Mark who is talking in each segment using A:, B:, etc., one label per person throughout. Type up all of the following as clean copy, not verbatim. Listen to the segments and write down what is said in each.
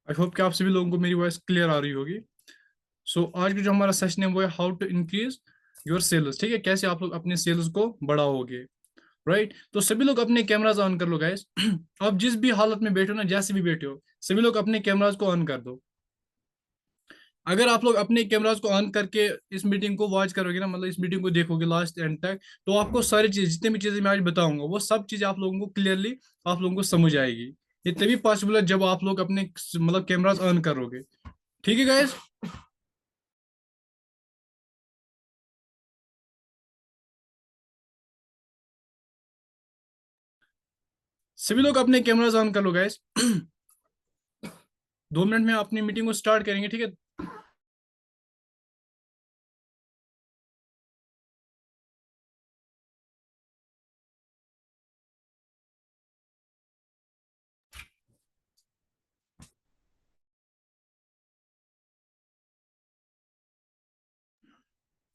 A: I hope कि आप सभी लोगों को मेरी वॉइस क्लियर आ रही होगी। आज का जो हमारा सेशन है वो है how to increase your sales. ठीक है, कैसे आप लोग अपने सेल्स को बढ़ाओगे। राइट, तो सभी लोग अपने कैमराज ऑन कर लो गाइस। आप जिस भी हालत में बैठे हो ना, जैसे भी बैठे हो, सभी लोग अपने कैमराज को ऑन कर दो। अगर आप लोग अपने कैमराज को ऑन करके इस मीटिंग को वॉच करोगे ना, मतलब इस मीटिंग को देखोगे लास्ट एंड तक, तो आपको सारी चीज, जितनी भी चीजें मैं आज बताऊंगा, वो सब चीजें आप लोगों को क्लियरली आप लोगों को समझ आएगी। ये तभी पॉसिबल है जब आप लोग अपने मतलब कैमराज ऑन करोगे। ठीक है गाइस। सभी लोग अपने कैमराज ऑन कर लो गाइस। 2 मिनट में अपनी मीटिंग को स्टार्ट करेंगे, ठीक है।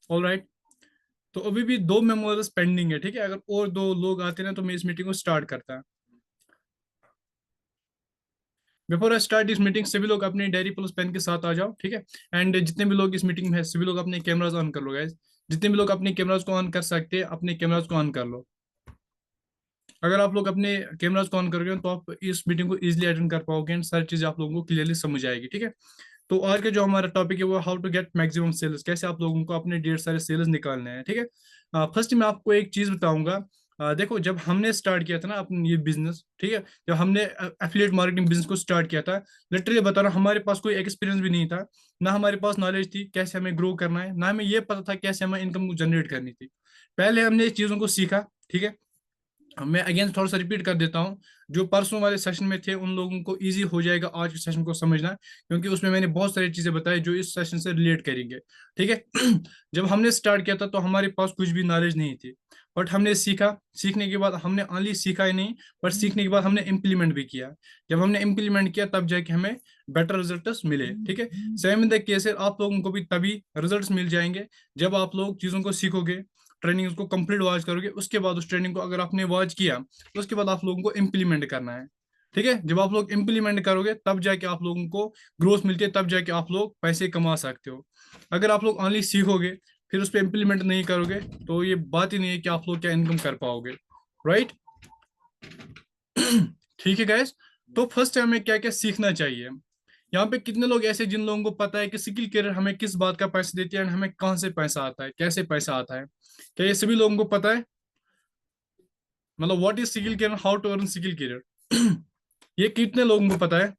A: ऑल राइट, तो अभी भी 2 मेमोरीज पेंडिंग है, ठीक है। अगर और 2 लोग आते हैं ना, तो मैं इस मीटिंग को स्टार्ट करता। Before I start this meeting, सभी लोग अपनी डायरी प्लस पेन के साथ आ जाओ, ठीक है। एंड जितने भी लोग इस मीटिंग में है, सभी लोग अपने कैमराज ऑन कर लो गाइस। जितने भी लोग अपने कैमराज को ऑन कर सकते हैं, अपने कैमराज को ऑन कर लो। अगर आप लोग अपने कैमराज को ऑन करोगे तो आप इस मीटिंग को इजिली अटेंड कर पाओगे एंड सारी चीजें आप लोगों को क्लियरली समझ आएगी, ठीक है। तो आज का जो हमारा टॉपिक है वो how to get maximum sales, कैसे आप लोगों को अपने ढेर सारे सेल्स निकालने हैं, ठीक है। फर्स्ट मैं आपको एक चीज बताऊंगा। देखो, जब हमने स्टार्ट किया था ना अपना ये बिजनेस, ठीक है, जब हमने एफिलिएट मार्केटिंग बिजनेस को स्टार्ट किया था, लिटरली बता रहा हूँ, हमारे पास कोई एक्सपीरियंस भी नहीं था। ना हमारे पास नॉलेज थी कैसे हमें ग्रो करना है, ना हमें ये पता था कैसे हमें इनकम जनरेट करनी थी। पहले हमने इस चीजों को सीखा, ठीक है। मैं अगेन थोड़ा सा रिपीट कर देता हूँ। जो परसों वाले सेशन में थे उन लोगों को इजी हो जाएगा आज के सेशन को समझना, क्योंकि उसमें मैंने बहुत सारी चीजें बताई जो इस सेशन से रिलेट करेंगे, ठीक है। जब हमने स्टार्ट किया था तो हमारे पास कुछ भी नॉलेज नहीं थी, बट हमने सीखा। सीखने के बाद हमने ओनली सीखा ही नहीं, पर सीखने के बाद हमने इम्प्लीमेंट भी किया। जब हमने इम्प्लीमेंट किया तब जाके हमें बेटर रिजल्ट्स मिले, ठीक है। सेम इन द केस आप लोगों को भी तभी रिजल्ट्स मिल जाएंगे जब आप लोग चीजों को सीखोगे, ट्रेनिंग उसको कंप्लीट वॉच करोगे। उसके बाद उस ट्रेनिंग को अगर आपने वॉच किया तो उसके बाद आप लोगों को इम्प्लीमेंट करना है, ठीक है। जब आप लोग इम्प्लीमेंट करोगे तब जाके आप लोगों को ग्रोथ मिलती है, तब जाके आप लोग पैसे कमा सकते हो। अगर आप लोग ओनली सीखोगे फिर उस पर इम्प्लीमेंट नहीं करोगे तो ये बात ही नहीं है कि आप लोग क्या इनकम कर पाओगे। राइट। ठीक है गैस। तो फर्स्ट हमें क्या क्या सीखना चाहिए। यहाँ पे कितने लोग ऐसे जिन लोगों को पता है कि स्किल कैरियर हमें किस बात का पैसा देती है और हमें कहाँ से पैसा आता है, कैसे पैसा आता है। क्या ये सभी लोगों को पता है? मतलब what is skill career, how to earn skill career. ये कितने लोगों को पता है?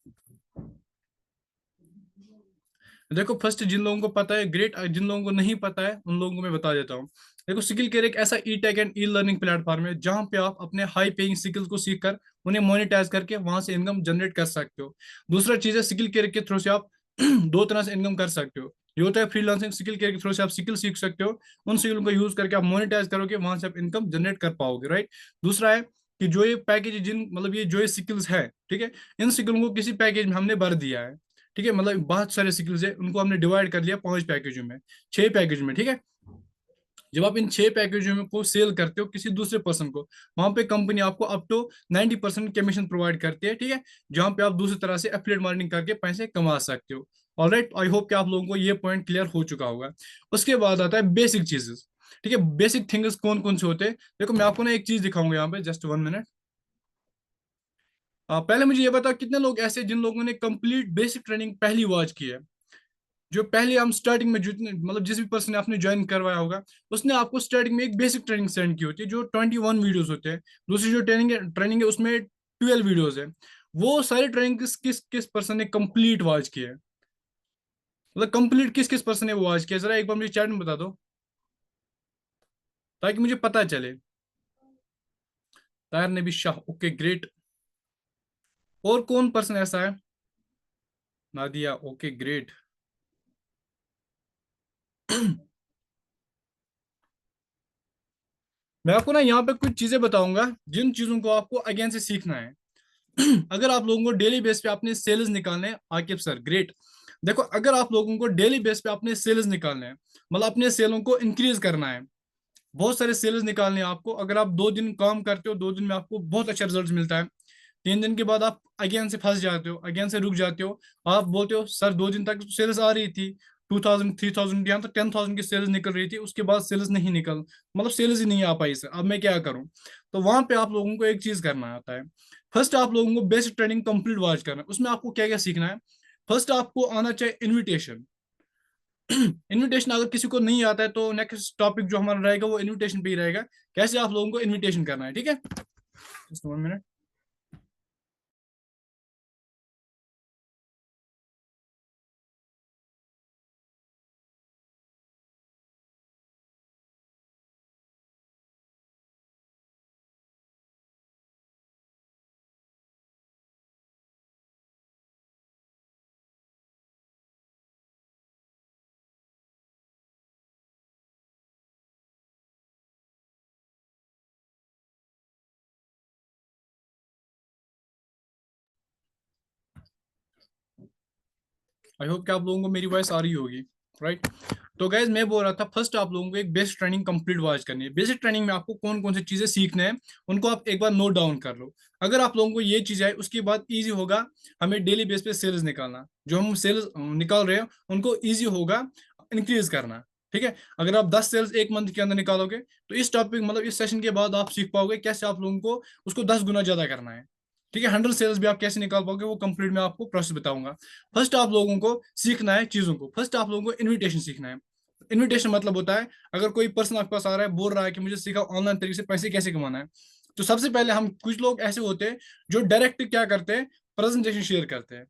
A: देखो, फर्स्ट जिन लोगों को पता है ग्रेट, जिन लोगों को नहीं पता है उन लोगों को मैं बता देता हूँ। देखो, स्किल केयर एक ऐसा e tech and e learning platform है जहाँ पे आप अपने हाई पेइंग स्किल्स को सीख कर उन्हें मोनेटाइज करके वहां से इनकम जनरेट कर सकते हो। दूसरा चीज है, स्किल केयर के थ्रू से आप दो तरह से इनकम कर सकते हो। ये होता है फ्रीलांसिंग, स्किल केयर के थ्रू से आप स्किल सीख सकते हो, उन स्किल को यूज करके आप मोनेटाइज करोगे, वहां से आप इनकम जनरेट कर पाओगे, राइट। दूसरा है कि जो ये पैकेज, जिन मतलब ये जो ये स्किल्स है, ठीक है, इन स्किलों को किसी पैकेज में हमने भर दिया है, ठीक है। मतलब बहुत सारे स्किल्स है, उनको हमने डिवाइड कर लिया 5 पैकेजों में, 6 पैकेज में, ठीक है। जब आप इन 6 पैकेजों में को सेल करते हो किसी दूसरे पर्सन को, वहां पे कंपनी आपको अप टू 90% कमीशन प्रोवाइड करती है, ठीक है। जहां पे आप दूसरी तरह से एफिलिएट मार्केटिंग करके पैसे कमा सकते हो। ऑलराइट, आई होप कि आप लोगों को ये पॉइंट क्लियर हो चुका होगा। उसके बाद आता है बेसिक चीजेस, ठीक है। बेसिक थिंग्स कौन कौन से होते हैं? देखो, मैं आपको ना एक चीज दिखाऊंगा यहाँ पे, जस्ट 1 मिनट। पहले मुझे ये बताओ कितने लोग ऐसे जिन लोगों ने कंप्लीट बेसिक ट्रेनिंग पहली वॉच की है। जो पहले हम स्टार्टिंग में जितने मतलब जिस भी पर्सन ने आपने ज्वाइन करवाया होगा, उसने आपको स्टार्टिंग में एक बेसिक ट्रेनिंग सेंड की होती है जो 21 वीडियोस होते हैं। दूसरी जो ट्रेनिंग है उसमें 12 वीडियोस है। वो सारी ट्रेनिंग किस किस किस पर्सन ने कंप्लीट वॉच की है? मतलब कंप्लीट किस किस पर्सन ने वो वॉच किया, जरा एक बार मुझे चैट में बता दो ताकि मुझे पता चले। तायर ने भी शाह, ओके ग्रेट। और कौन पर्सन ऐसा है? Nadia, okay great. मैं आपको ना यहाँ पे कुछ चीजें बताऊंगा जिन चीजों को आपको अगेन से सीखना है। अगर आप लोगों को डेली बेस पे अपने सेल्स निकालने हैं, आकिब सर ग्रेट। देखो, अगर आप लोगों को डेली बेस पे अपने सेल्स निकालने हैं, मतलब अपने सेलों को इंक्रीज करना है, बहुत सारे सेल्स निकालने हैं आपको। अगर आप 2 दिन काम करते हो, 2 दिन में आपको बहुत अच्छा रिजल्ट मिलता है। 3 दिन के बाद आप अगेन से फंस जाते हो, अगेन से रुक जाते हो। आप बोलते हो सर 2 दिन तक सेल्स आ रही थी, 2000 3000 यहाँ तो 10,000 की सेल्स निकल रही थी, उसके बाद सेल्स नहीं निकल, मतलब सेल्स ही नहीं आ पाई सर, अब मैं क्या करूं? तो वहां पे आप लोगों को एक चीज करना आता है। फर्स्ट आप लोगों को बेसिक ट्रेनिंग कंप्लीट वॉच करना है। उसमें आपको क्या क्या सीखना है? फर्स्ट आपको आना चाहिए इनविटेशन। इनविटेशन अगर किसी को नहीं आता है तो नेक्स्ट टॉपिक जो हमारा रहेगा वो इनविटेशन पे ही रहेगा, कैसे आप लोगों को इनविटेशन करना है, ठीक है? Just 1 minute. आई होप कि आप लोगों को मेरी वॉइस आ रही होगी, राइट? तो गैस मैं बोल रहा था फर्स्ट आप लोगों को एक बेसिक ट्रेनिंग कंप्लीट वॉच करनी है। बेसिक ट्रेनिंग में आपको कौन कौन सी चीजें सीखने हैं उनको आप एक बार नोट डाउन कर लो। अगर आप लोगों को ये चीज आए उसके बाद इजी होगा हमें डेली बेस पे सेल्स निकालना, जो हम सेल्स निकाल रहे हैं उनको ईजी होगा इंक्रीज करना, ठीक है? अगर आप 10 सेल्स एक मंथ के अंदर निकालोगे तो इस टॉपिक मतलब इस सेशन के बाद आप सीख पाओगे कैसे आप लोगों को उसको 10 गुना ज्यादा करना है, ठीक है? 100 सेल्स भी आप कैसे निकाल पाओगे वो कंप्लीट मैं आपको प्रोसेस बताऊंगा। फर्स्ट आप लोगों को सीखना है चीजों को, फर्स्ट आप लोगों को इनविटेशन सीखना है। इनविटेशन मतलब होता है अगर कोई पर्सन आपके पास आ रहा है बोल रहा है कि मुझे सीखा ऑनलाइन तरीके से पैसे कैसे कमाना है, तो सबसे पहले हम कुछ लोग ऐसे होते हैं जो डायरेक्ट क्या करते हैं, प्रेजेंटेशन शेयर करते हैं।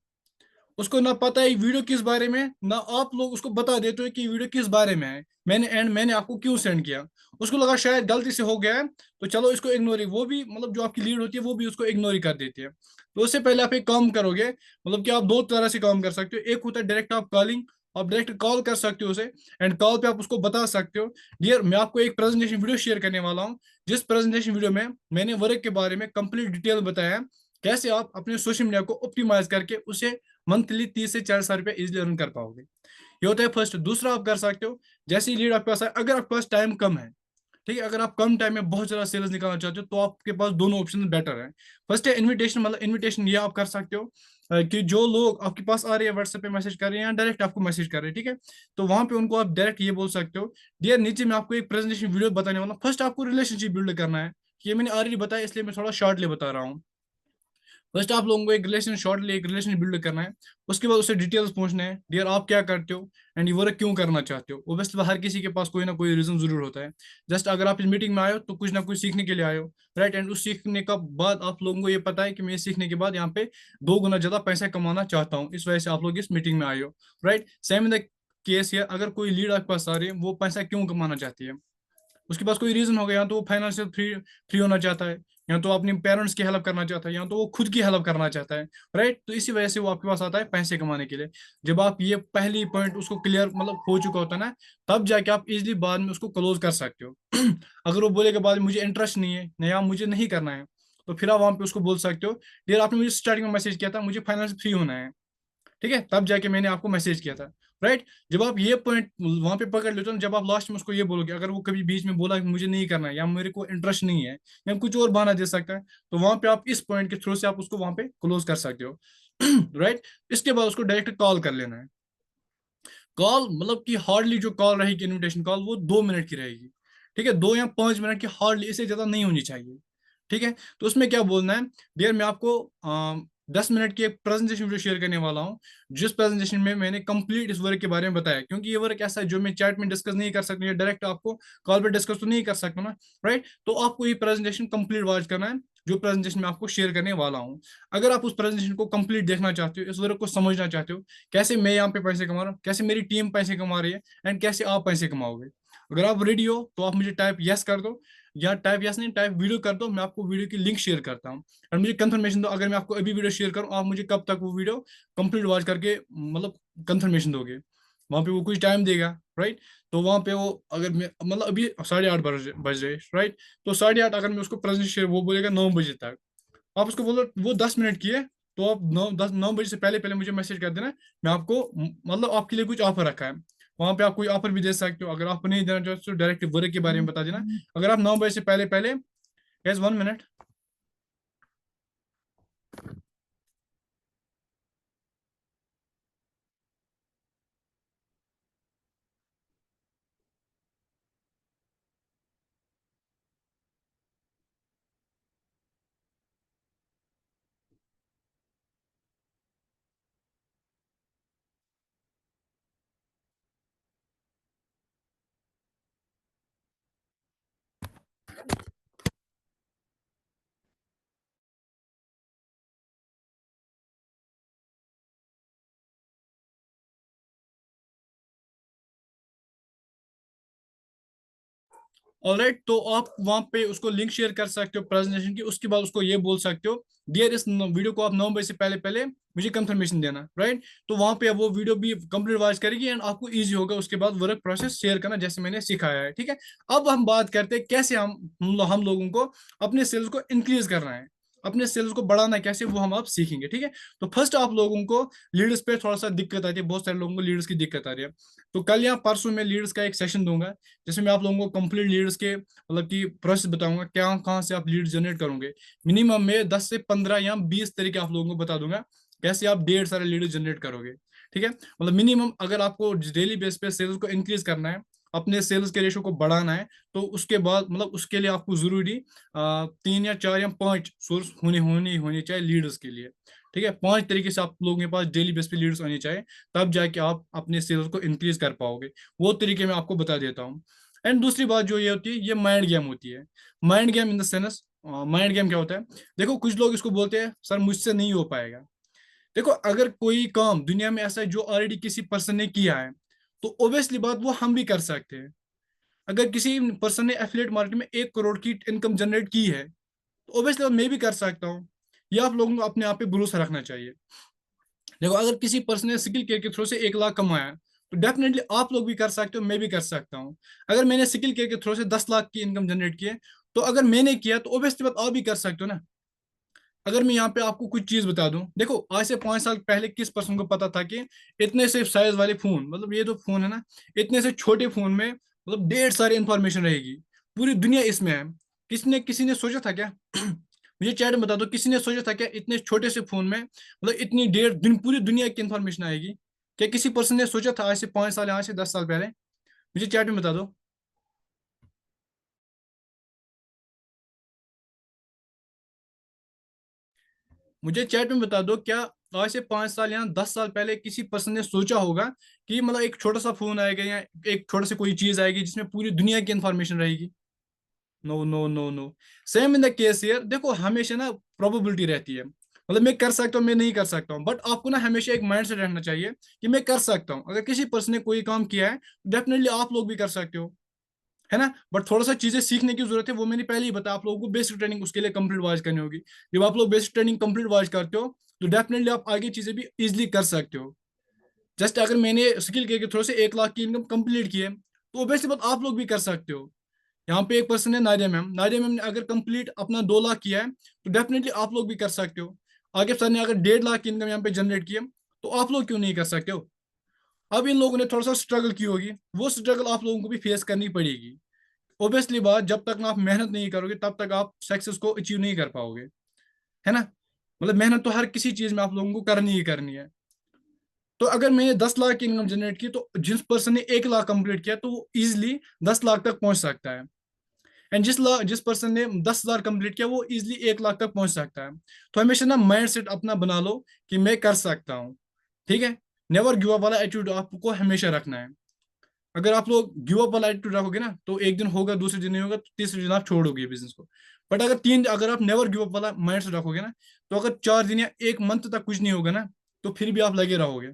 A: उसको ना पता है वीडियो किस बारे में, ना आप लोग उसको बता देते हो कि वीडियो किस बारे में है, मैंने आपको क्यों सेंड किया। उसको लगा शायद गलती से हो गया है तो चलो इसको इग्नोर ही, वो भी मतलब जो आपकी लीड होती है वो भी उसको इग्नोर ही कर देती है। तो उससे पहले आप एक काम करोगे, मतलब कि आप दो तरह से काम कर सकते हो। एक होता है डायरेक्ट आप कॉलिंग, आप डायरेक्ट कॉल कर सकते हो उसे, एंड कॉल पे आप उसको बता सकते हो डियर मैं आपको एक प्रेजेंटेशन वीडियो शेयर करने वाला हूँ, जिस प्रेजेंटेशन वीडियो में मैंने वर्क के बारे में कंप्लीट डिटेल बताया है, कैसे आप अपने सोशल मीडिया को ऑप्टिमाइज करके उसे मंथली 30 से 40 हजार रुपया इजिली अर्न कर पाओगे। ये होता है फर्स्ट। दूसरा आप कर सकते हो, जैसे ही लीड आपके पास है, अगर आपके पास टाइम कम है, ठीक है, अगर आप कम टाइम में बहुत ज्यादा सेल्स निकालना चाहते हो तो आपके पास दोनों ऑप्शन बेटर है। फर्स्ट है इनविटेशन, मतलब इनविटेशन ये आप कर सकते हो कि जो लोग आपके पास आ रहे हैं व्हाट्सएप पे मैसेज कर रहे हैं या डायरेक्ट आपको मैसेज कर रहे हैं, ठीक है, तो वहां पे उनको आप डायरेक्ट ये बोल सकते हो डियर नीचे मैं आपको एक प्रेजेंटेशन वीडियो बताने वाला हूँ। फर्स्ट आपको रिलेशनशिप बिल्ड करना है, ये मैंने ऑलरेडी बताया इसलिए मैं थोड़ा शॉर्टली बता रहा हूँ। फर्स्ट आप लोगों को एक रिलेशन शॉर्टली एक रिलेशन बिल्ड करना है, उसके बाद उसे डिटेल्स पूछने हैं डियर आप क्या करते हो एंड ये वर्क क्यों करना चाहते हो। ओबियसली हर किसी के पास कोई ना कोई रीजन जरूर होता है। जस्ट अगर आप इस मीटिंग में आए हो तो कुछ ना कुछ सीखने के लिए आए हो, राइट? एंड उस सीखने का बाद आप लोगों को ये पता है कि मैं सीखने के बाद यहाँ पे 2 गुना ज्यादा पैसा कमाना चाहता हूँ, इस वजह से आप लोग इस मीटिंग में आए हो, right? Same in the case है, अगर कोई लीड आपके पास आ रही है वो पैसा क्यों कमाना चाहती है, उसके पास कोई रीजन होगा, या तो वो फाइनेंशियल फ्री फ्री होना चाहता है, या तो अपने पेरेंट्स की हेल्प करना चाहता है, या तो वो खुद की हेल्प करना चाहता है, राइट? तो इसी वजह से वो आपके पास आता है पैसे कमाने के लिए। जब आप ये पहली पॉइंट उसको क्लियर मतलब हो चुका होता है ना, तब जाके आप इजिली बाद में उसको क्लोज कर सकते हो। अगर वो बोलेगा बाद में मुझे इंटरेस्ट नहीं है या मुझे नहीं करना है, तो फिर आप वहां पे उसको बोल सकते हो यार आपने मुझे स्टार्टिंग में मैसेज किया था मुझे फाइनेंस फ्री होना है, ठीक है, तब जाके मैंने आपको मैसेज किया था, राइट? जब आप ये पॉइंट वहां पे पकड़ लेते हो ना, जब आप लास्ट में उसको ये बोलोगे, अगर वो कभी बीच में बोला कि मुझे नहीं करना है या मेरे को इंटरेस्ट नहीं है या कुछ और बहाना दे सकता है, तो वहां पे आप इस पॉइंट के थ्रू से आप उसको वहां पे क्लोज कर सकते हो। राइट? इसके बाद उसको डायरेक्ट कॉल कर लेना है। कॉल मतलब कि हार्डली जो कॉल रहेगी इनविटेशन कॉल वो 2 मिनट की रहेगी, ठीक है, 2 या 5 मिनट की, हार्डली, इससे ज्यादा नहीं होनी चाहिए, ठीक है? तो उसमें क्या बोलना है डियर मैं आपको 10 मिनट की एक प्रेजेंटेशन वीडियो शेयर करने वाला हूँ, जिस प्रेजेंटेशन में मैंने कंप्लीट इस वर्क के बारे में बताया, क्योंकि ये वर्क ऐसा है जो मैं चैट में डिस्कस नहीं कर सकता या डायरेक्ट आपको कॉल पे डिस्कस तो नहीं कर सकता ना, राइट? तो आपको ये प्रेजेंटेशन कंप्लीट वॉच करना है जो प्रेजेंटेशन मैं आपको शेयर करने वाला हूँ। अगर आप उस प्रेजेंटेशन को कंप्लीट देखना चाहते हो, इस वर्क को समझना चाहते हो, कैसे मैं यहाँ पे पैसे कमा रहा हूँ, कैसे मेरी टीम पैसे कमा रही है, एंड कैसे आप पैसे कमाओगे, अगर आप रेडी हो तो आप मुझे टाइप यस कर दो, या टाइप यस नहीं टाइप वीडियो कर दो, मैं आपको वीडियो की लिंक शेयर करता हूँ। और मुझे कंफर्मेशन दो, अगर मैं आपको अभी वीडियो शेयर करूँ आप मुझे कब तक वो वीडियो कंप्लीट वॉच करके मतलब कंफर्मेशन दोगे। वहां पे वो कुछ टाइम देगा, राइट? तो वहां पे वो अगर मैं मतलब अभी 8:30 बज रहे, राइट? तो 8:30 अगर मैं उसको प्रेजेंटेशन वो बोलेगा 9 बजे तक, आप उसको बोलो वो 10 मिनट की है, तो आप 9 बजे से पहले पहले मुझे मैसेज कर देना, मैं आपको मतलब आपके लिए कुछ ऑफर रखा है, वहां पे आप कोई ऑफर भी दे सकते हो। अगर आप नहीं देना चाहते तो डायरेक्ट वर्क के बारे में बता देना। अगर आप 9 बजे से पहले पहले, गैस 1 मिनट, ऑलराइट, तो आप वहां पे उसको लिंक शेयर कर सकते हो प्रेजेंटेशन की। उसके बाद उसको ये बोल सकते हो डियर, इस वीडियो को आप 9 बजे से पहले पहले मुझे कंफर्मेशन देना, राइट। तो वहां पे वो वीडियो भी कंप्लीट वॉच करेगी एंड आपको इजी होगा उसके बाद वर्क प्रोसेस शेयर करना, जैसे मैंने सिखाया है, ठीक है। अब हम बात करते हैं कैसे हम लोगों को अपने सेल्स को इंक्रीज करना है, अपने सेल्स को बढ़ाना कैसे, वो हम आप सीखेंगे, ठीक है। तो फर्स्ट आप लोगों को लीडर्स पे थोड़ा सा दिक्कत आती है, बहुत सारे लोगों को लीडर्स की दिक्कत आ रही है। तो कल या परसों में लीडर्स का एक सेशन दूंगा, जिसमें मैं आप लोगों को कंप्लीट लीडर्स के मतलब की प्रोसेस बताऊंगा, क्या कहाँ से आप लीड जनरेट करोगे। मिनिमम में 10 से 15 या 20 तरीके आप लोगों को बता दूंगा कैसे आप ढेर सारे लीडर्स जनरेट करोगे, ठीक है। मतलब मिनिमम अगर आपको डेली बेस पे सेल्स को इंक्रीज करना है, अपने सेल्स के रेशो को बढ़ाना है, तो उसके बाद मतलब उसके लिए आपको जरूरी 3 या 4 या 5 सोर्स होनी चाहिए लीडर्स के लिए, ठीक है। 5 तरीके से आप लोगों के पास डेली बेस पे लीडर्स आने चाहिए, तब जाके आप अपने सेल्स को इंक्रीज कर पाओगे। वो तरीके मैं आपको बता देता हूँ। एंड दूसरी बात जो ये होती है, ये माइंड गेम होती है। Mind game in the sense, mind game क्या होता है, देखो कुछ लोग इसको बोलते हैं सर मुझसे नहीं हो पाएगा। देखो अगर कोई काम दुनिया में ऐसा है जो ऑलरेडी किसी पर्सन ने किया है, तो ऑब्वियसली बात वो हम भी कर सकते हैं। अगर किसी पर्सन ने एफिलिएट मार्केट में 1 करोड़ की इनकम जनरेट की है, तो ऑब्वियसली मैं भी कर सकता हूँ। ये आप लोगों को अपने आप पे भरोसा रखना चाहिए। देखो अगर किसी पर्सन ने स्किल केयर के थ्रू से 1 लाख कमाया, तो डेफिनेटली आप लोग भी कर सकते हो, मैं भी कर सकता हूँ। अगर मैंने स्किल केयर के थ्रू से 10 लाख की इनकम जनरेट की है, तो अगर मैंने किया तो ऑब्वियसली बात आप भी कर सकते हो ना। अगर मैं यहाँ पे आपको कुछ चीज बता दूं, देखो आज से 5 साल पहले किस पर्सन को पता था कि इतने से साइज वाले फोन, मतलब ये तो फोन है ना, इतने से छोटे फोन में मतलब ढेर सारी इंफॉर्मेशन रहेगी, पूरी दुनिया इसमें है। किसी ने सोचा था क्या? मुझे चैट में बता दो, किसी ने सोचा था क्या इतने छोटे से फोन में मतलब इतनी ढेर दिन पूरी दुनिया की इंफॉर्मेशन आएगी? क्या किसी पर्सन ने सोचा था आज से 5 साल या आज से 10 साल पहले? मुझे चैट में बता दो। मुझे चैट में बता दो, क्या आज से 5 साल या 10 साल पहले किसी पर्सन ने सोचा होगा कि मतलब एक छोटा सा फोन आएगा या एक छोटा सा कोई चीज आएगी जिसमें पूरी दुनिया की इंफॉर्मेशन रहेगी? No no no no. Same in the case here, देखो हमेशा ना प्रोबेबिलिटी रहती है, मतलब मैं कर सकता हूँ मैं नहीं कर सकता हूँ, बट आपको ना हमेशा एक माइंड सेट रहना चाहिए कि मैं कर सकता हूँ। अगर किसी पर्सन ने कोई काम किया है, डेफिनेटली आप लोग भी कर सकते हो, है ना। बट थोड़ा सा चीजें सीखने की जरूरत है, वो मैंने पहले ही बताया, आप लोगों को बेसिक ट्रेनिंग उसके लिए कंप्लीट वॉच करनी होगी। जब आप लोग बेसिक ट्रेनिंग कंप्लीट वॉच करते हो, तो डेफिनेटली आप आगे चीजें भी इजिली कर सकते हो। जस्ट अगर मैंने स्किल के थ्रू से 1 लाख की इनकम कंप्लीट की है, तो ऑब्वियसली बात आप लोग भी कर सकते हो। यहाँ पे एक पर्सन है नादिया मैम, नादिया मैम ने अगर कंप्लीट अपना 2 लाख किया है, तो डेफिनेटली आप लोग भी कर सकते हो। आगे सर ने अगर 1.5 लाख की इनकम यहाँ पे जनरेट की है, तो आप लोग क्यों नहीं कर सकते हो? अब इन लोगों ने थोड़ा सा स्ट्रगल की होगी, वो स्ट्रगल आप लोगों को भी फेस करनी पड़ेगी। ऑब्वियसली बात, जब तक आप मेहनत नहीं करोगे तब तक आप सक्सेस को अचीव नहीं कर पाओगे, है ना। मतलब मेहनत तो हर किसी चीज में आप लोगों को करनी ही करनी है। तो अगर मैंने 10 लाख की इनकम जनरेट की, तो जिस पर्सन ने 1 लाख कंप्लीट किया, तो वो इजिली 10 लाख तक पहुंच सकता है। एंड जिस पर्सन ने 10 हजार कंप्लीट किया, वो इजिली 1 लाख तक पहुंच सकता है। तो हमेशा ना माइंड सेट अपना बना लो कि मैं कर सकता हूँ, ठीक है। नेवर गिव अप वाला एटीट्यूड आपको हमेशा रखना है। अगर आप लोग गिव अप वाला एटीट्यूड रखोगे ना, तो एक दिन होगा, दूसरे दिन नहीं होगा, तो तीसरे दिन आप छोड़ोगे बिजनेस को। बट अगर आप नेवर गिव अप वाला माइंड से रखोगे ना, तो अगर 4 दिन या 1 मंथ तक कुछ नहीं होगा ना, तो फिर भी आप लगे रहोगे।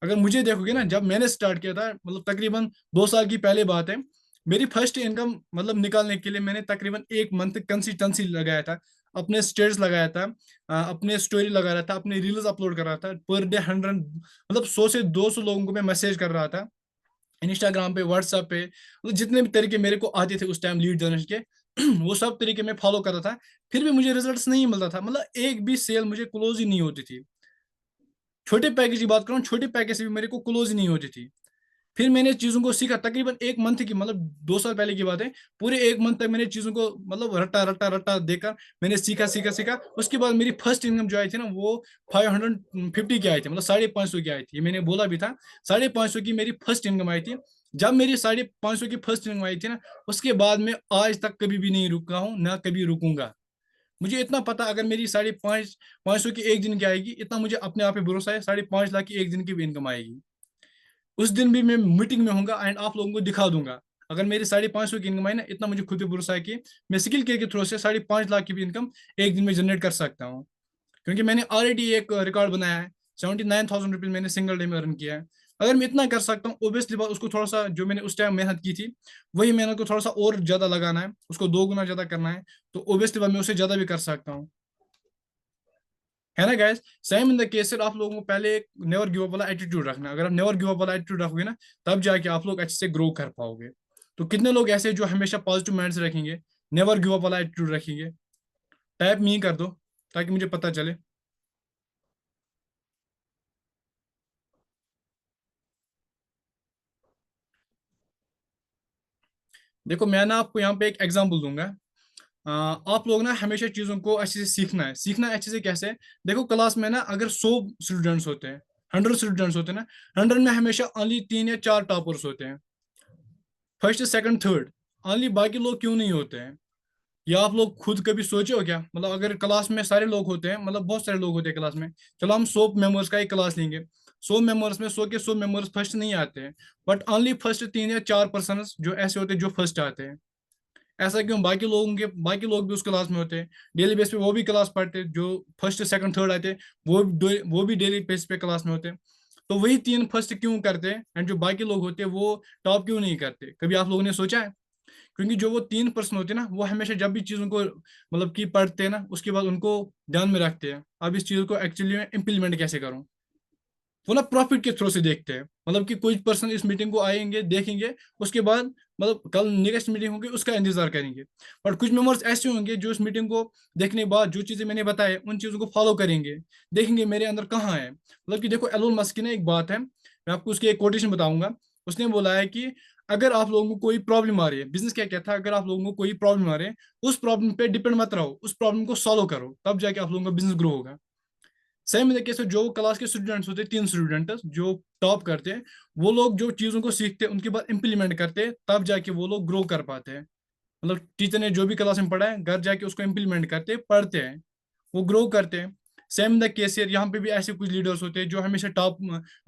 A: अगर मुझे देखोगे ना, जब मैंने स्टार्ट किया था, मतलब तकरीबन 2 साल की पहले बात है, मेरी फर्स्ट इनकम मतलब निकालने के लिए मैंने तकरीबन 1 मंथ कंसिस्टेंसी लगाया था, अपने स्टेटस लगाया था, अपने स्टोरी लगा रहा था, अपने रील्स अपलोड कर रहा था, पर डे 100 मतलब 100 से 200 लोगों को मैं मैसेज कर रहा था, इंस्टाग्राम पे, व्हाट्सएप पे, मतलब जितने भी तरीके मेरे को आते थे उस टाइम लीड जनरेशन के वो सब तरीके मैं फॉलो कर रहा था। फिर भी मुझे रिजल्ट्स नहीं मिलता था, मतलब एक भी सेल मुझे क्लोज ही नहीं होती थी। छोटे पैकेज की बात करूँ, छोटे पैकेज से भी मेरे को क्लोज ही नहीं होती थी। फिर मैंने चीजों को सीखा तकरीबन 1 मंथ की, मतलब 2 साल पहले की बात है। पूरे 1 मंथ तक मैंने चीजों को मतलब रट्टा रट्टा रट्टा देकर मैंने सीखा सीखा सीखा। उसके बाद मेरी फर्स्ट इनकम जो आई थी ना, वो 550 की आई थी, मतलब 550 की आई थी, ये मैंने बोला भी था। 550 की मेरी फर्स्ट इनकम आई थी। जब मेरी 550 की फर्स्ट इनकम आई थी ना, उसके बाद मैं आज तक कभी भी नहीं रुका हूँ, ना कभी रुकूंगा। मुझे इतना पता, अगर मेरी 550 की एक दिन की आएगी, इतना मुझे अपने आप पे भरोसा है, 5.5 लाख की एक दिन की भी इनकम आएगी। उस दिन भी मैं मीटिंग में होऊंगा एंड आप लोगों को दिखा दूंगा। अगर मेरी 550 की इनकम आई ना, इतना मुझे खुद पे भरोसा है कि मैं स्किल के थ्रू से 5.5 लाख की भी इनकम एक दिन में जनरेट कर सकता हूँ। क्योंकि मैंने ऑलरेडी एक रिकॉर्ड बनाया है, 79,000 रुपीज मैंने सिंगल डे में अर्न किया है। अगर मैं इतना कर सकता हूँ, ओब्वियसली बात उसको थोड़ा सा जो मैंने उस टाइम मेहनत की थी, वही मेहनत को थोड़ा सा और ज्यादा लगाना है, उसको 2 गुना ज्यादा करना है, तो ओब्वियसली बात मैं उससे ज्यादा भी कर सकता हूँ, है ना guys. Same in the case आप लोगों को पहले एक नेवर गिव अप वाला एटीट्यूड रखना। अगर आप नेवर गिव अप वाला एटीट्यूड रखोगे ना, तब जाके आप लोग अच्छे से ग्रो कर पाओगे। तो कितने लोग ऐसे जो हमेशा पॉजिटिव माइंड से रखेंगे, नेवर गिव अप वाला एटीट्यूड रखेंगे? टाइप मी कर दो ताकि मुझे पता चले। देखो मैं ना आपको यहाँ पे एक एग्जांपल दूंगा। आप लोग ना हमेशा चीजों को अच्छे से सीखना है। सीखना है अच्छे से कैसे? देखो क्लास में ना अगर 100 स्टूडेंट्स होते हैं, 100 स्टूडेंट्स होते हैं ना, 100 में हमेशा ओनली 3 या 4 टॉपर्स होते हैं, फर्स्ट सेकंड थर्ड। ओनली बाकी लोग क्यों नहीं होते हैं? या आप लोग खुद कभी सोचे हो क्या? मतलब अगर क्लास में सारे लोग होते हैं, मतलब बहुत सारे लोग होते हैं क्लास में, चलो हम 100 मेंबर्स का एक क्लास लेंगे, 100 मेंबर्स में 100 के 100 मेंबर्स फर्स्ट नहीं आते हैं, बट ओनली फर्स्ट 3 या 4 पर्सन जो ऐसे होते हैं जो फर्स्ट आते हैं। ऐसा क्यों? बाकी लोग भी उस क्लास में होते हैं, डेली बेस पे वो भी क्लास पढ़ते हैं, जो फर्स्ट सेकंड थर्ड आते हैं, वो भी डेली बेस पे क्लास में होते हैं। तो वही 3 फर्स्ट क्यों करते हैं, एंड जो बाकी लोग होते हैं वो टॉप क्यों नहीं करते? कभी आप लोगों ने सोचा है? क्योंकि जो वो 3 पर्सन होते हैं ना, वो हमेशा जब भी चीज़ों को मतलब कि पढ़ते हैं ना, उसके बाद उनको ध्यान में रखते हैं अब इस चीज़ को एक्चुअली में इम्प्लीमेंट कैसे करूँ। वो ना प्रॉफिट के थ्रू से देखते हैं, मतलब कि कोई पर्सन इस मीटिंग को आएंगे देखेंगे, उसके बाद मतलब कल नेक्स्ट मीटिंग होगी उसका इंतजार करेंगे। बट कुछ मेंबर्स ऐसे होंगे जो इस मीटिंग को देखने के बाद जो चीज़ें मैंने बताए उन चीज़ों को फॉलो करेंगे, देखेंगे मेरे अंदर कहाँ है। मतलब कि देखो एलोन मस्क की ना एक बात है, मैं आपको उसकी एक कोटेशन बताऊंगा। उसने बोला है कि अगर आप लोगों को कोई प्रॉब्लम आ रही है, बिजनेस क्या कहता है, अगर आप लोगों को कोई प्रॉब्लम आ रही है, उस प्रॉब्लम पे डिपेंड मत रहो, उस प्रॉब्लम को सॉल्व करो, तब जाके आप लोगों का बिजनेस ग्रो होगा। सेम तरीके से जो क्लास के स्टूडेंट्स होते हैं, 3 स्टूडेंट जो टॉप करते हैं, वो लोग जो चीज़ों को सीखते हैं उनके बाद इंप्लीमेंट करते हैं, तब जाके वो लोग ग्रो कर पाते हैं। मतलब टीचर ने जो भी क्लास में पढ़ा है, घर जाके उसको इंप्लीमेंट करते हैं, पढ़ते हैं, वो ग्रो करते हैं। सेम द केस यहाँ पे भी ऐसे कुछ लीडर्स होते हैं जो हमेशा टॉप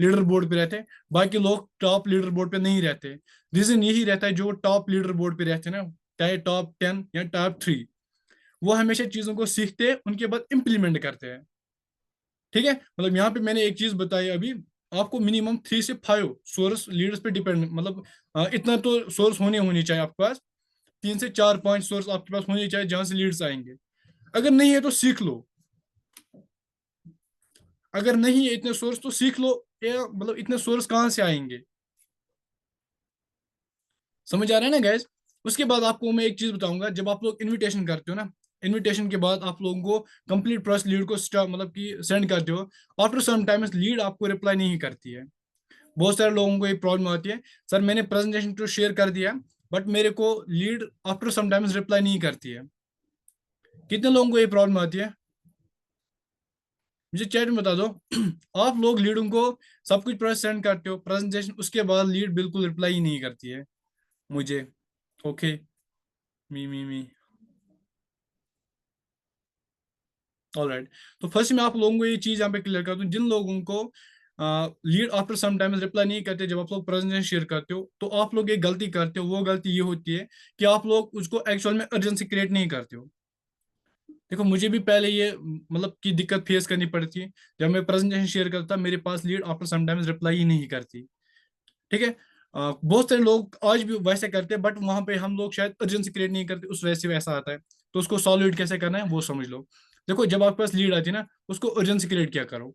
A: लीडर बोर्ड पे रहते हैं, बाकी लोग टॉप लीडर बोर्ड पे नहीं रहते। रीजन यही रहता है, जो टॉप लीडर बोर्ड पे रहते हैं ना, चाहे टॉप 10 या टॉप 3, वो हमेशा चीज़ों को सीखते हैं, उनके बाद इंप्लीमेंट करते हैं। ठीक है, मतलब यहाँ पे मैंने एक चीज बताई अभी, आपको मिनिमम 3 से 5 सोर्स लीडर्स पे डिपेंड, मतलब इतना तो सोर्स होने चाहिए आपके पास। 3 से 4 पॉइंट सोर्स आपके पास होने चाहिए जहां से लीड्स आएंगे। अगर नहीं है तो सीख लो, अगर नहीं है इतने सोर्स तो सीख लो। मतलब इतने सोर्स कहाँ से आएंगे? समझ आ रहा है ना गैस। उसके बाद आपको मैं एक चीज बताऊंगा, जब आप लोग इनविटेशन करते हो ना, इनविटेशन के बाद आप लोगों को कंप्लीट प्रोसेस लीड को मतलब कि सेंड करते हो, आफ्टर सम टाइम्स लीड आपको रिप्लाई नहीं करती है। बहुत सारे लोगों को ये प्रॉब्लम आती है, सर मैंने प्रेजेंटेशन तो शेयर कर दिया, बट मेरे को lead after some times reply नहीं करती है। कितने लोगों को ये प्रॉब्लम आती है? मुझे चैट में बता दो। आप लोग लीडों को सब कुछ प्रोसेस सेंड करते हो प्रेजेंटेशन, उसके बाद लीड बिल्कुल रिप्लाई ही नहीं करती है मुझे। ओके, मी ऑलराइट। तो फर्स्ट मैं आप लोगों को ये चीज यहाँ पे क्लियर कर दूं, जिन लोगों को lead after some times reply नहीं करते जब आप लोग प्रेजेंटेशन शेयर करते हो, तो आप लोग एक गलती करते हो। वो गलती ये होती है कि आप लोग उसको एक्चुअल में अर्जेंसी क्रिएट नहीं करते हो। देखो मुझे भी पहले ये मतलब की दिक्कत फेस करनी पड़ी थी। जब मैं प्रेजेंटेशन शेयर करता, मेरे पास lead after some times reply ही नहीं करती। ठीक है। बहुत सारे लोग आज भी वैसे करते हैं, बट वहां पे हम लोग शायद अर्जेंसी क्रिएट नहीं करते, उस वजह से वैसा आता है। तो उसको सॉल्व कैसे करना है वो समझ लो। देखो जब आपके पास लीड आती है ना, उसको अर्जेंसी क्रिएट क्या करो।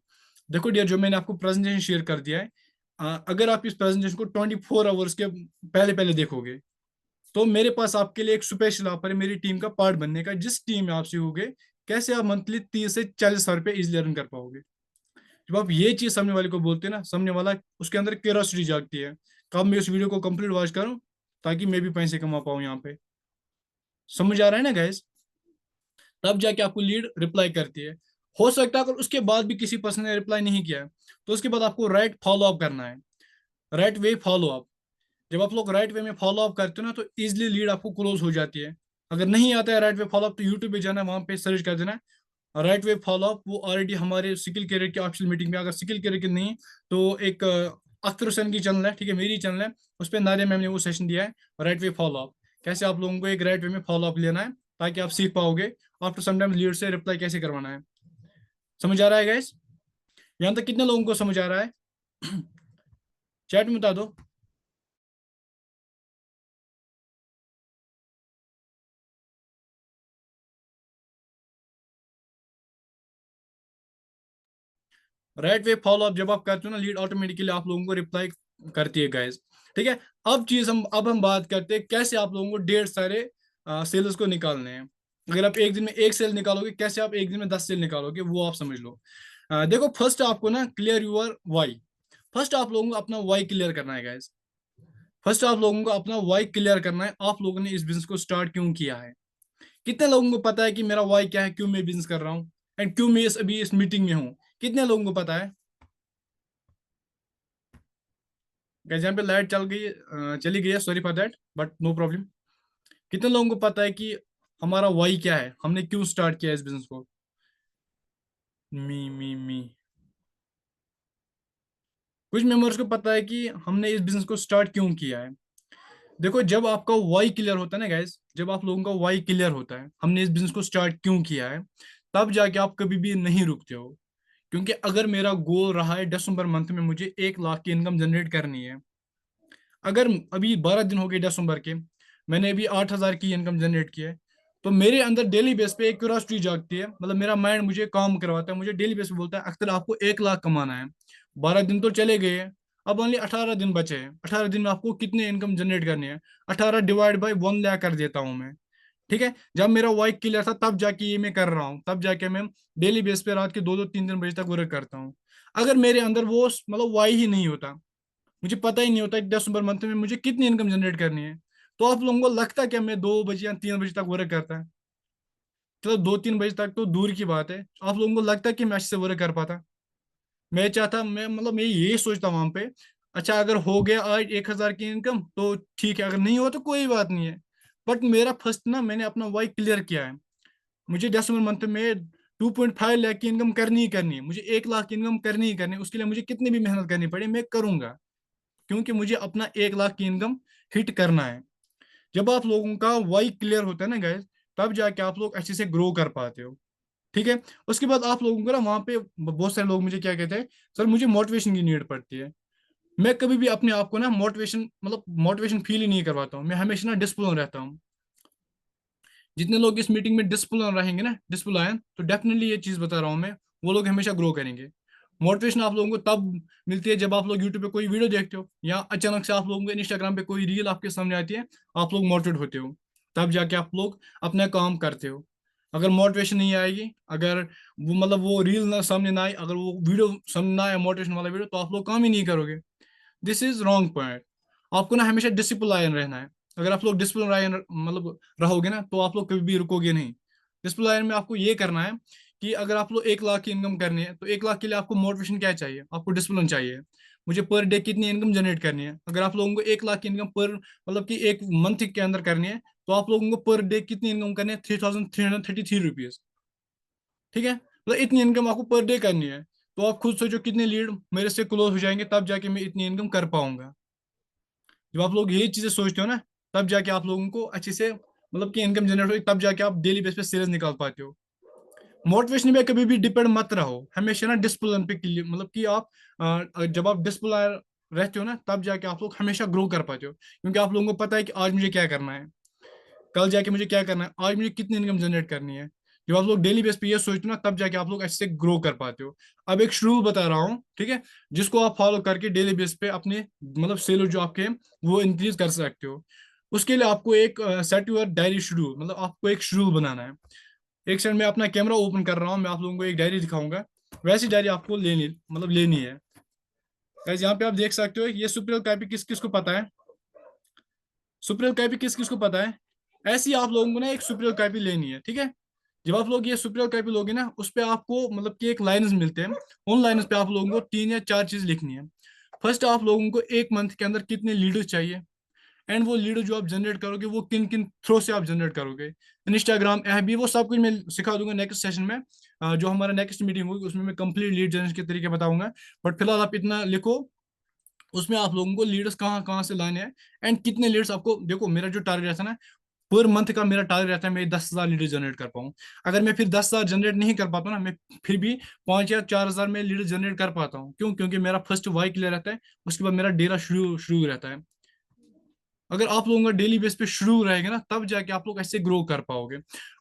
A: देखो डियर, जो मैंने आपको प्रेजेंटेशन शेयर कर दिया है, अगर आप इस प्रेजेंटेशन को 24 आवर्स के पहले पहले देखोगे, तो मेरे पास आपके लिए एक स्पेशल ऑफर है मेरी टीम का पार्ट बनने का। जिस टीम में आप सीखोगे कैसे आप मंथली 30 से 40 हजार रुपये इजिली अर्न कर पाओगे। जब आप ये चीज सामने वाले को बोलते हैं ना, सामने वाला उसके अंदर क्यूरियोसिटी जागती है, कब मैं इस वीडियो को कंप्लीट वॉच करूं ताकि मैं भी पैसे कमा पाऊं यहाँ पे। समझ आ रहा है ना गैस? तब जाके आपको लीड रिप्लाई करती है। हो सकता है अगर उसके बाद भी किसी पर्सन ने रिप्लाई नहीं किया है, तो उसके बाद आपको राइट फॉलो अप करना है, राइट वे फॉलो अप। जब आप लोग राइट वे में फॉलो अप करते हो ना, तो इजिली लीड आपको क्लोज हो जाती है। अगर नहीं आता है राइट वे फॉलो अप, तो यूट्यूब पे जाना है, वहां पे सर्च कर देना है राइट वे फॉलो अप। वो ऑलरेडी हमारे स्किल कैरियर की ऑफिशियल मीटिंग में, अगर स्किल कैरियर की नहीं तो एक अख्तर हुसैन की चैनल है, ठीक है, मेरी चैनल है, उस पर नादिया मैम ने वो सेशन दिया है, राइट वे फॉलो अप। कैसे आप लोगों को एक राइट वे में फॉलो अप लेना है ताकि आप सीख पाओगे आफ्टर सम टाइम लीड से रिप्लाई कैसे करवाना है। समझ आ रहा है गाइस? यहाँ तक कितने लोगों को समझ आ रहा है? चैट में बता दो। राइट वे फॉलो अप जब आप करते हो ना, लीड ऑटोमेटिकली आप लोगों को रिप्लाई करती है गाइस। ठीक है। अब हम बात करते हैं कैसे आप लोगों को ढेर सारे सेल्स को निकालने हैं। अगर आप एक दिन में एक सेल निकालोगे, कैसे आप एक दिन में 10 सेल निकालोगे, वो आप समझ लो। देखो, फर्स्ट आपको ना क्लियर यूर वाई। फर्स्ट आप लोगों को अपना वाई क्लियर करना है गाइस। फर्स्ट आप लोगों को अपना वाई क्लियर करना है, आप लोगों ने इस बिजनेस को स्टार्ट क्यों किया है। कितने लोगों को पता है कि मेरा वाई क्या है, क्यों मैं बिजनेस कर रहा हूँ, एंड क्यों मैं अभी इस मीटिंग में हूँ। कितने लोगों को पता है। गाइस यहाँ पे लाइट चल गई, चली गई है, sorry for that, but no problem. कितने लोगों को पता है कि हमारा वाई क्या है, हमने क्यों स्टार्ट किया इस बिजनेस को। मी कुछ मेंबर्स को पता है कि हमने इस बिजनेस को स्टार्ट क्यों किया है। देखो, जब आपका वाई क्लियर होता है ना गाइस, जब आप लोगों का वाई क्लियर होता है, हमने इस बिजनेस को स्टार्ट क्यों किया है, तब जाके आप कभी भी नहीं रुकते हो। क्योंकि अगर मेरा गोल रहा है दिसंबर मंथ में मुझे 1 लाख की इनकम जनरेट करनी है, अगर अभी 12 दिन हो गए दिसंबर के, मैंने अभी 8 हजार की इनकम जनरेट की है, तो मेरे अंदर डेली बेस पे एक क्यूरियोसिटी जागती है, मतलब मेरा माइंड मुझे काम करवाता है, मुझे डेली बेस पे बोलता है अख्तर आपको 1 लाख कमाना है। 12 दिन तो चले गए हैं, अब ओनली 18 दिन बचे हैं। 18 दिन में आपको कितने इनकम जनरेट करनी है। 18 डिवाइड बाई 1 लाख कर देता हूँ मैं। ठीक है। जब मेरा वाई क्लियर था तब जाके ये मैं कर रहा हूँ, तब जाके मैं डेली बेस पे रात के 2-2 3-3 बजे तक वर्क करता हूँ। अगर मेरे अंदर वो मतलब वाई ही नहीं होता, मुझे पता ही नहीं होता कि दिसंबर मंथ में मुझे कितनी इनकम जनरेट करनी है, तो आप लोगों को लगता क्या मैं 2 बजे या 3 बजे तक वर्क करता है। चलो 2-3 बजे तक तो दूर की बात है, आप लोगों को लगता कि मैं अच्छे से वर्क कर पाता। मैं चाहता, मैं मतलब मैं ये सोचता वहां पे, अच्छा अगर हो गया आज 1 हजार की इनकम तो ठीक है, अगर नहीं हुआ तो कोई बात नहीं है। बट मेरा फर्स्ट ना, मैंने अपना वाई क्लियर किया है। मुझे दिसंबर मंथ में 2.5 लाख की इनकम करनी ही करनी है, मुझे 1 लाख की इनकम करनी ही करनी है, उसके लिए मुझे कितनी भी मेहनत करनी पड़े मैं करूंगा। क्योंकि मुझे अपना 1 लाख की इनकम हिट करना है। जब आप लोगों का वाई क्लियर होता है ना गाइस, तब जाके आप लोग अच्छे से ग्रो कर पाते हो। ठीक है। उसके बाद आप लोगों को ना वहाँ पे बहुत सारे लोग मुझे क्या कहते हैं, सर मुझे मोटिवेशन की नीड पड़ती है। मैं कभी भी अपने आप को ना मोटिवेशन मतलब मोटिवेशन फील ही नहीं करवाता हूँ, मैं हमेशा ना डिसिप्लिन रहता हूँ। जितने लोग इस मीटिंग में डिसिप्लिन रहेंगे ना, डिसिप्लिन, तो डेफिनेटली ये चीज बता रहा हूँ मैं, वो लोग हमेशा ग्रो करेंगे। मोटिवेशन आप लोगों को तब मिलती है जब आप लोग यूट्यूब पे कोई वीडियो देखते हो, या अचानक से आप लोगों को इंस्टाग्राम पे कोई रील आपके सामने आती है, आप लोग मोटिवेट होते हो, तब जाके आप लोग अपना काम करते हो। अगर मोटिवेशन नहीं आएगी, अगर वो मतलब वो रील ना सामने ना आए, अगर वो वीडियो सामने ना आए मोटिवेशन वाला वीडियो, तो आप लोग काम ही नहीं करोगे। This is wrong point. आपको ना हमेशा डिसिप्लिन रहना है। अगर आप लोग डिसिप्लिन मतलब रहोगे ना, तो आप लोग कभी भी रुकोगे नहीं। डिसिप्लिन में आपको ये करना है कि अगर आप लोग 1 लाख की इनकम करनी है, तो 1 लाख के लिए आपको मोटिवेशन क्या चाहिए, आपको डिसिप्लिन चाहिए। मुझे पर डे कितनी इनकम जनरेट करनी है, अगर आप लोगों को 1 लाख की इनकम पर मतलब कि एक मंथ के अंदर करनी है, तो आप लोगों को पर डे कितनी इनकम करनी है, 3333 रुपीज। ठीक है, मतलब इतनी इनकम आपको पर डे करनी है। तो आप खुद सोचो कितने लीड मेरे से क्लोज हो जाएंगे, तब जाके मैं इतनी इनकम कर पाऊंगा। जब आप लोग यही चीजें सोचते हो ना, तब जाके आप लोगों को अच्छे से मतलब कि इनकम जनरेट होगी, तब जाके आप डेली बेस पे सेल्स निकाल पाते हो। मोटिवेशन में कभी भी डिपेंड मत रहो, हमेशा ना डिसिप्लिन पे मतलब कि आप जब आप डिसिप्लिन रहते हो ना, तब जाके आप लोग हमेशा ग्रो कर पाते हो, क्योंकि आप लोगों को पता है कि आज मुझे क्या करना है, कल जाके मुझे क्या करना है, आज मुझे कितनी इनकम जनरेट करनी है। जब आप लोग डेली बेस पे ये सोचते हो ना, तब जाके आप लोग अच्छे से ग्रो कर पाते हो। अब एक शेड्यूल बता रहा हूँ, ठीक है, जिसको आप फॉलो करके डेली बेस पे अपने मतलब सेल जो आपके हैं, वो इंक्रीज कर सकते हो। उसके लिए आपको एक सेट योर डायरी शेड्यूल, मतलब आपको एक शेड्यूल बनाना है। एक सेकंड में अपना कैमरा ओपन कर रहा हूँ, मैं आप लोगों को एक डायरी दिखाऊंगा। वैसी डायरी आपको लेनी मतलब लेनी है। गाइस यहाँ पे आप देख सकते हो, ये सुपरल कापी किस किस को पता है। सुपरल कापी किस किस को पता है। ऐसी आप लोगों को ना एक सुपरल कापी लेनी है। ठीक है। जब आप लोग ये सुपरल कापी लोगे ना, उस पे आपको मतलब कि एक लाइन्स मिलते हैं। उन लाइन्स पे आप लोगों को 3 या 4 चीज लिखनी है। फर्स्ट, आप लोगों को एक मंथ के अंदर कितने लीडर्स चाहिए, एंड वो लीडर जो आप जनरेट करोगे वो किन किन थ्रो से आप जनरेट करोगे। इंस्टाग्राम, एफबी, वो सब कुछ मैं सिखा दूंगा नेक्स्ट सेशन में। जो हमारा नेक्स्ट मीटिंग होगी उसमें मैं कंप्लीट लीड जनरेशन के तरीके बताऊंगा। बट फिलहाल आप इतना लिखो, उसमें आप लोगों को लीडर्स कहाँ कहाँ से लाने हैं, एंड कितने लीडर्स आपको, देखो मेरा जो टारगेट है ना, पर मंथ का मेरा टारगेट रहता है मैं 10,000 लीडर जनरेट कर पाऊँ। अगर मैं फिर 10,000 जनरेट नहीं कर पाता ना, मैं फिर भी 5 या 4,000 में लीडर जनरेट कर पाता हूँ। क्यों? क्योंकि मेरा फर्स्ट वाई क्लियर रहता है, उसके बाद मेरा डेरा शुरू शुरू रहता है। अगर आप लोगों का डेली बेस पे शुरू रहेगा ना, तब जाके आप लोग ऐसे ग्रो कर पाओगे।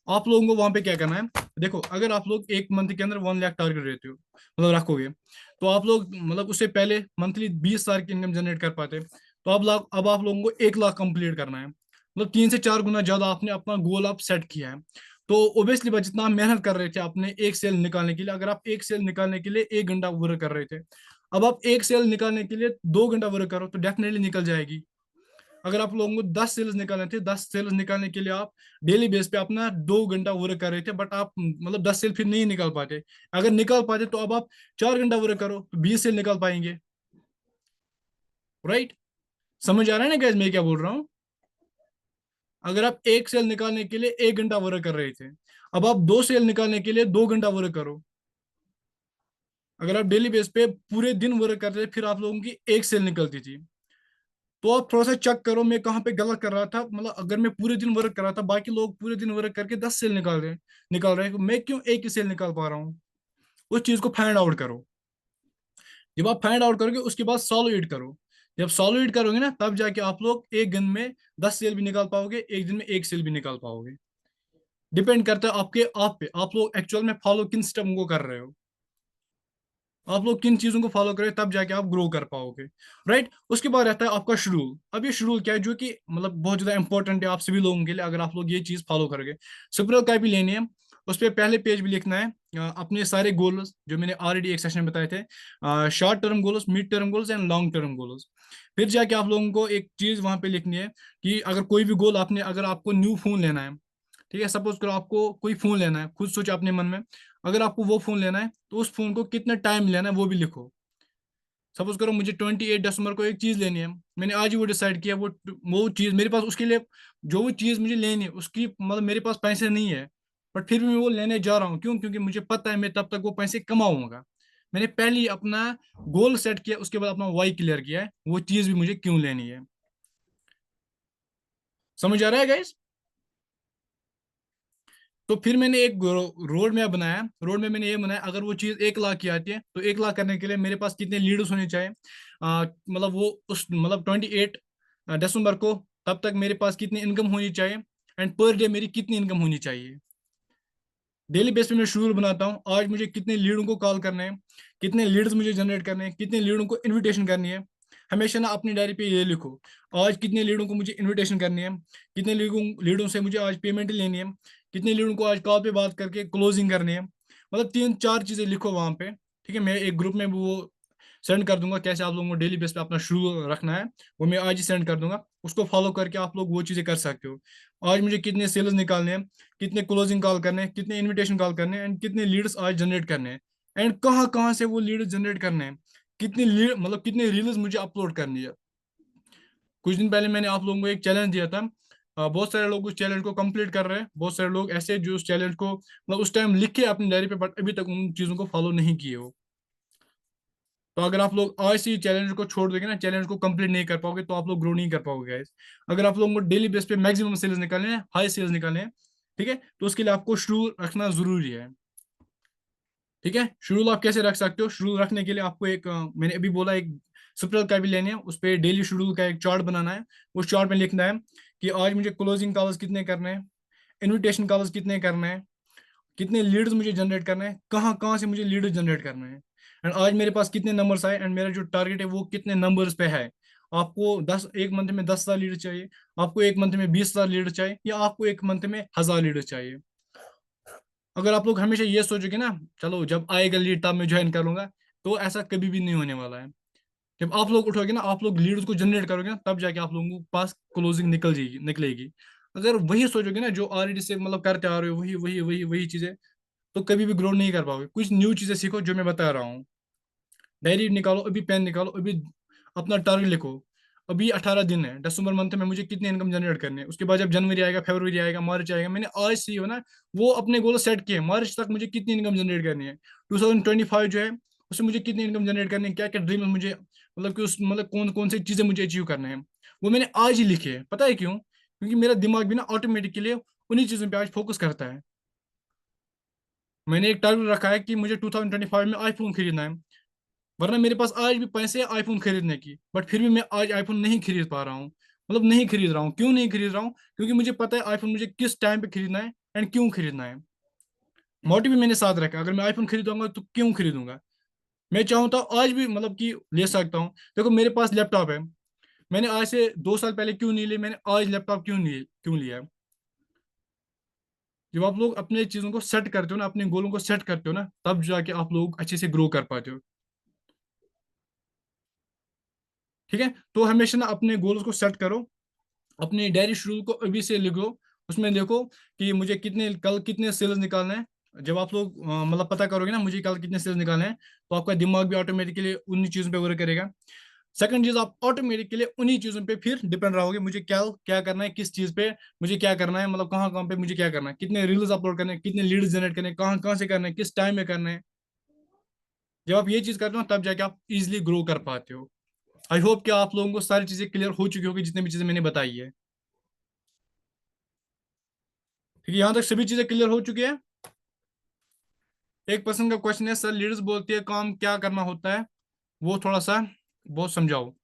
A: आप लोगों को वहां पे क्या करना है, देखो अगर आप लोग एक मंथ के अंदर 1 लाख टारगेट रहते हो, मतलब रखोगे, तो आप लोग मतलब उससे पहले मंथली 20,000 की इनकम जनरेट कर पाते, तो अब आप लोगों को 1 लाख कंप्लीट करना है, मतलब 3 से 4 गुना ज्यादा आपने अपना गोल आप सेट किया है। तो ओबियसली बात, जितना आप मेहनत कर रहे थे आपने एक सेल निकालने के लिए, अगर आप एक सेल निकालने के लिए 1 घंटा वर्क कर रहे थे, अब आप एक सेल निकालने के लिए 2 घंटा वर्क करो तो डेफिनेटली निकल जाएगी। अगर आप लोगों को 10 सेल्स निकालने थे, 10 सेल्स निकालने के लिए आप डेली बेस पे अपना 2 घंटा वर्क कर रहे थे, बट आप मतलब 10 सेल फिर नहीं निकाल पाते। अगर निकाल पाते तो अब आप 4 घंटा वर्क करो तो 20 सेल निकाल पाएंगे। राइट? समझ आ रहा है ना गैस मैं क्या बोल रहा हूँ? अगर आप एक सेल निकालने के लिए 1 घंटा वर्क कर रहे थे, अब आप 2 सेल निकालने के लिए 2 घंटा वर्क करो। अगर आप डेली बेस पे पूरे दिन वर्क करते थे, फिर आप लोगों की एक सेल निकलती थी। तो आप थोड़ा सा चेक करो मैं कहाँ पे गलत कर रहा था। मतलब अगर मैं पूरे दिन वर्क कर रहा था, बाकी लोग पूरे दिन वर्क करके 10 सेल निकाल रहे हैं, तो मैं क्यों एक ही सेल निकाल पा रहा हूँ? उस चीज को फाइंड आउट करो। जब आप फाइंड आउट करोगे उसके बाद सॉल्व इट करो। जब सॉल्व इट करोगे ना, तब जाके आप लोग एक दिन में 10 सेल भी निकाल पाओगे, एक दिन में एक सेल भी निकाल पाओगे। डिपेंड करता है आपके आप पे, आप लोग एक्चुअल में फॉलो किन स्टेप को कर रहे हो, आप लोग किन चीजों को फॉलो करें, तब जाके आप ग्रो कर पाओगे। राइट? उसके बाद रहता है आपका शेड्यूल। अब ये शेड्यूल क्या है, जो कि मतलब बहुत ज्यादा इंपॉर्टेंट है आप सभी लोगों के लिए, अगर आप लोग ये चीज फॉलो करोगे। सुपर का भी लेनी है, उस पर पहले पेज भी लिखना है अपने सारे गोल्स जो मैंने ऑलरेडी एक सेशन में बताए थे, short term goals, mid term goals and long term goals. फिर जाके आप लोगों को एक चीज वहां पे लिखनी है कि अगर कोई भी गोल आपने, अगर आपको न्यू फोन लेना है, ठीक है, सपोज करो आपको कोई फोन लेना है, खुद सोचो अपने मन में, अगर आपको वो फोन लेना है तो उस फोन को कितना टाइम लेना है वो भी लिखो। सपोज करो मुझे 28 दिसंबर को एक चीज लेनी है, मैंने आज ही वो डिसाइड किया, वो चीज मेरे पास, उसके लिए जो वो चीज मुझे लेनी है उसकी मतलब मेरे पास पैसे नहीं है, बट फिर भी मैं वो लेने जा रहा हूँ। क्यों? क्योंकि मुझे पता है मैं तब तक वो पैसे कमाऊंगा। मैंने पहले ही अपना गोल सेट किया, उसके बाद अपना वाई क्लियर किया है वो चीज भी मुझे क्यों लेनी है। समझ आ रहा है गाइस? तो फिर मैंने एक रोड मैप बनाया। रोड में मैंने ये बनाया, अगर वो चीज 1 लाख की आती है तो 1 लाख करने के लिए मेरे पास कितने लीडर्स होने चाहिए, मतलब वो उस मतलब 28 दिसंबर को, तब तक मेरे पास कितनी इनकम होनी चाहिए, एंड पर डे मेरी कितनी इनकम होनी चाहिए। डेली बेस पे मैं शेड्यूल बनाता हूँ, आज मुझे कितने लीडों को कॉल करने हैं, कितने लीड्स मुझे जनरेट करने हैं, कितने लीडों को इनविटेशन करनी है। हमेशा ना अपनी डायरी पे ये लिखो, आज कितने लीडों को मुझे इनविटेशन करनी है, कितने लीडों से मुझे आज पेमेंट लेनी है, कितने लीडों को आज कॉल पे बात करके क्लोजिंग करनी है। मतलब 3 4 चीजें लिखो वहां पे। ठीक है, मैं एक ग्रुप में वो सेंड कर दूंगा, कैसे आप लोगों को डेली बेस पे अपना शुरू रखना है, वो मैं आज ही सेंड कर दूंगा। उसको फॉलो करके आप लोग वो चीजें कर सकते हो। आज मुझे कितने सेल्स निकालने हैं, कितने क्लोजिंग कॉल करने हैं, कितने इनविटेशन कॉल करने हैं, एंड कितने लीड्स आज जनरेट करने हैं, एंड कहाँ कहाँ से वो लीड्स जनरेट करने हैं, कितनी लीड मतलब कितने रील्स मुझे अपलोड करनी है। कुछ दिन पहले मैंने आप लोगों को एक चैलेंज दिया था, बहुत सारे लोग उस चैलेंज को कंप्लीट कर रहे हैं, बहुत सारे लोग ऐसे जो उस चैलेंज को मतलब उस टाइम लिखे अपनी डायरी पे, बट अभी तक उन चीजों को फॉलो नहीं किए हो। तो अगर आप लोग आज से चैलेंज को छोड़ दोगे ना, चैलेंज को कंप्लीट नहीं कर पाओगे, तो आप लोग ग्रो नहीं कर पाओगे गाइस। अगर आप लोगों को डेली बेस पे मैक्सिमम सेल्स निकालने हैं, हाई सेल्स निकालने हैं, ठीक है, तो उसके लिए आपको शुरू रखना जरूरी है। ठीक है, शेड्यूल आप कैसे रख सकते हो? शेड्यूल रखने के लिए आपको एक मैंने अभी बोला, एक स्पिरल का भी लेनी है, उस पर डेली शेड्यूल का एक चार्ट बनाना है। उस चार्ट में लिखना है कि आज मुझे क्लोजिंग कॉल्स कितने करने हैं, इनविटेशन कॉल्स कितने करने हैं, कितने लीड्स मुझे जनरेट करने हैं, कहाँ कहाँ से मुझे लीड्स जनरेट करने हैं, एंड आज मेरे पास कितने नंबर्स आए, एंड मेरा जो टारगेट है वो कितने नंबर्स पे है। आपको 1 मंथ में 10,000 लीड चाहिए, आपको एक मंथ में 20,000 लीड चाहिए, या आपको एक मंथ में 1,000 लीड चाहिए। अगर आप लोग हमेशा ये सोचोगे ना, चलो जब आएगा लीड तब मैं ज्वाइन कर लूंगा, तो ऐसा कभी भी नहीं होने वाला है। जब आप लोग उठोगे ना, आप लोग लीड्स को जनरेट करोगे ना, तब जाके आप लोगों के पास क्लोजिंग निकलेगी। अगर वही सोचोगे ना जो ऑलरेडी से मतलब करते आ रहे हो, वही वही वही वही चीजें, तो कभी भी ग्रो नहीं कर पाओगे। कुछ न्यू चीजें सीखो जो मैं बता रहा हूँ। डायरी निकालो अभी, पेन निकालो अभी, अपना टारगेट लिखो। अभी 18 दिन है, दिसंबर मंथ में मुझे कितनी इनकम जनरेट करनी है। उसके बाद जब जनवरी आएगा, फरवरी आएगा, मार्च आएगा, मैंने आज से ही हो ना वो अपने गोल सेट किए, मार्च तक मुझे कितनी इनकम जनरेट करनी है, 2025 जो है उसमें मुझे कितनी इनकम जनरेट करनी है, क्या क्या ड्रीम मुझे मतलब कि उस मतलब कौन कौन सी चीजें मुझे अचीव करना है, वो मैंने आज ही लिखे है। पता है क्यों? क्योंकि मेरा दिमाग भी ना ऑटोमेटिकली उन्हीं चीज़ों पे आज फोकस करता है। मैंने एक टारगेट रखा है कि मुझे 2025 में आईफोन खरीदना है, वरना मेरे पास आज भी पैसे हैं आईफोन खरीदने की, बट फिर भी मैं आज आईफोन नहीं खरीद पा रहा हूँ। मतलब नहीं खरीद रहा हूँ, क्यों नहीं खरीद रहा हूँ? क्योंकि मुझे पता है आईफोन मुझे किस टाइम पे खरीदना है एंड क्यों खरीदना है। मोटिव भी मैंने साथ रखा, अगर मैं आईफोन खरीदूंगा तो क्यों खरीदूंगा। मैं चाहूँ तो आज भी मतलब कि ले सकता हूँ। देखो मेरे पास लैपटॉप है, मैंने आज से 2 साल पहले क्यों नहीं लिया, मैंने आज लैपटॉप क्यों लिया? जब आप लोग अपने चीजों को सेट करते हो ना, अपने गोलों को सेट करते हो ना, तब जाके आप लोग अच्छे से ग्रो कर पाते हो। ठीक है, तो हमेशा ना अपने गोल्स को सेट करो, अपने डायरी शेड्यूल को अभी से लिखो। उसमें देखो कि मुझे कल कितने सेल्स निकालने हैं। जब आप लोग मतलब पता करोगे ना मुझे कल कितने सेल्स निकालने हैं, तो आपका दिमाग भी ऑटोमेटिकली उन्हीं चीजों पे वर्क करेगा। सेकंड चीज, आप ऑटोमेटिकली उन्हीं चीजों पे फिर डिपेंड रहोगे, मुझे क्या क्या करना है, किस चीज पे मुझे क्या करना है, मतलब कहाँ कहाँ पे मुझे क्या करना है, कितने रील्स अपलोड करने हैं, कितने लीड्स जनरेट करने हैं, कहाँ कहाँ से करना है, किस टाइम में करना है। जब आप ये चीज करते हो तब जाके आप इजिली ग्रो कर पाते हो। आई होप कि आप लोगों को सारी चीजें क्लियर हो चुकी होगी, जितनी भी चीजें मैंने बताई है। ठीक है, यहाँ तक सभी चीजें क्लियर हो चुकी है। एक पर्सन का क्वेश्चन है, सर लीडर्स बोलती है काम क्या करना होता है, वो थोड़ा सा बहुत समझाओ।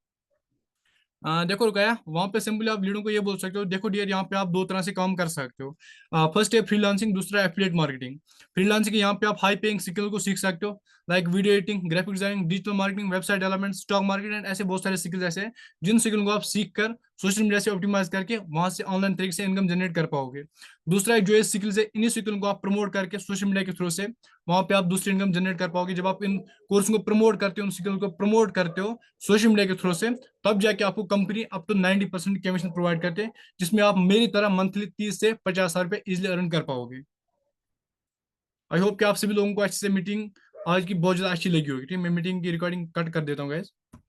A: देखो रुकया, वहां पे सिंपली आप लीडों को ये बोल सकते हो, देखो डियर यहाँ पे आप दो तरह से काम कर सकते हो। फर्स्ट है फ्रीलांसिंग, दूसरा एफिलिएट मार्केटिंग। फ्रीलांसिंग यहाँ पे आप हाई पेइंग स्किल को सीख सकते हो, like video editing, graphic designing, digital marketing, website development, stock market and ऐसे बहुत सारे स्किल्स ऐसे हैं जिन स्किल को आप सीख कर सोशल मीडिया से ऑप्टिमाइज करके वहां से ऑनलाइन तरीके से इनकम जनरेट कर पाओगे। दूसरा जो ये स्किल्स है, इन्हीं स्किल को आप प्रमोट करके सोशल मीडिया के थ्रू से वहां पे आप दूसरी इनकम जनरेट कर पाओगे। जब आप इन कोर्स को प्रमोट करते हो, उन स्किल को प्रमोट करते हो सोशल मीडिया के थ्रू से, तब जाके आपको company up to 90% commission provide करते हैं, जिसमें आप मेरी तरह मंथली 30 से 50 हजार रुपये इजिली अर्न कर पाओगे। आई होप कि आप सभी लोगों को अच्छे से मीटिंग आज की बहुत ज्यादा अच्छी लगी होगी। ठीक है, मैं मीटिंग की रिकॉर्डिंग कट कर देता हूँ गाइस।